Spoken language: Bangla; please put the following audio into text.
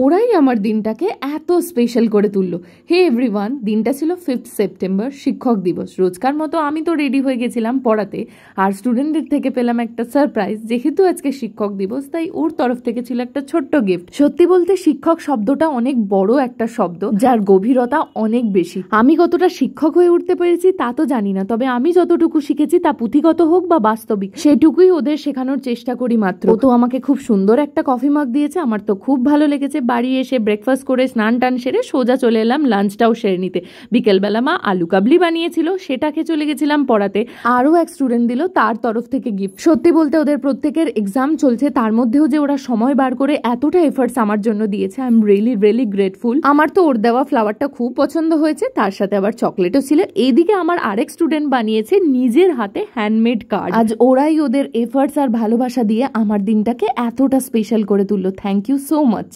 ওরাই আমার দিনটাকে এত স্পেশাল করে তুললো। হে এভরিওয়ান, দিনটা ছিল 5th সেপ্টেম্বর, শিক্ষক দিবস। রোজকার মতো আমি তো রেডি হয়ে গেছিলাম পড়াতে, আর স্টুডেন্টদের থেকে পেলাম একটা সারপ্রাইজ। যেহেতু আজকে শিক্ষক দিবস, তাই ওর তরফ থেকে ছিল একটা ছোট্ট গিফট। সত্যি বলতে শিক্ষক শব্দটা অনেক বড় একটা শব্দ, যার গভীরতা অনেক বেশি। আমি কতটা শিক্ষক হয়ে উঠতে পেরেছি তা তো জানি না, তবে আমি যতটুকু শিখেছি তা পুঁথিগত হোক বা বাস্তবিক, সেটুকুই ওদের শেখানোর চেষ্টা করি মাত্র। ও তো আমাকে খুব সুন্দর একটা কফি মাগ দিয়েছে, আমার তো খুব ভালো লেগেছে। বাড়ি এসে ব্রেকফাস্ট করে স্নান টান সেরে সোজা চলে এলাম লাঞ্চটাও সেরে নিতে। বিকেলবেলা মা আলু কাবলি বানিয়েছিল, সেটাকে চলে গেছিলাম পড়াতে। আরও এক স্টুডেন্ট দিল তার তরফ থেকে গিফট। সত্যি বলতে ওদের প্রত্যেকের এক্সাম চলছে, তার মধ্যেও যে ওরা সময় বার করে এতটা এফার্টস আমার জন্য দিয়েছে, আই এম রিয়েলি গ্রেটফুল। আমার তো ওর দেওয়া ফ্লাওয়ারটা খুব পছন্দ হয়েছে, তার সাথে আবার চকলেটও ছিল। এইদিকে আমার আরেক স্টুডেন্ট বানিয়েছে নিজের হাতে হ্যান্ডমেড কার্ড। আজ ওরাই ওদের এফার্টস আর ভালোবাসা দিয়ে আমার দিনটাকে এতটা স্পেশাল করে তুললো। Thank you so much.